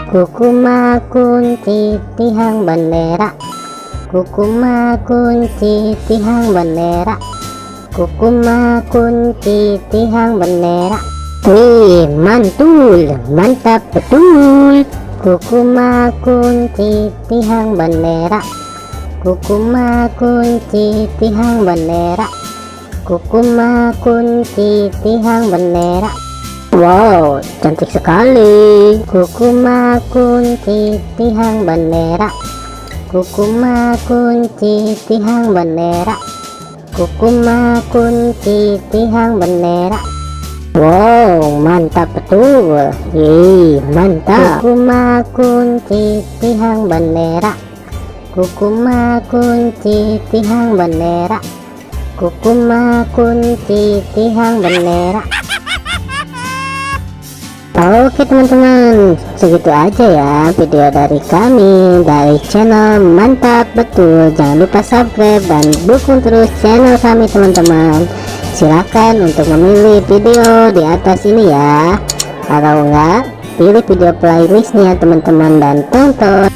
Kukuma kunci tihang bendera, kukuma kunci tihang bendera, kukuma kunci tihang bendera. Wih, mantul, mantap betul. Kukuma kunci tihang bendera, kukuma kunci tihang bendera, kukuma kunci tihang bendera. Wow, cantik sekali. Kukuma kunci tihang bendera, kukuma kunci tihang bendera, kukuma kunci tihang bendera. Wow, mantap betul. Mantap. Kukuma kunci tihang bendera, kukuma kunci tihang bendera, kukuma kunci tihang bendera. Oke teman-teman, segitu aja ya video dari kami dari channel Mantap Betul. Jangan lupa subscribe dan dukung terus channel kami teman-teman. Silakan untuk memilih video di atas ini ya. Kalau enggak, pilih video playlistnya teman-teman dan tonton.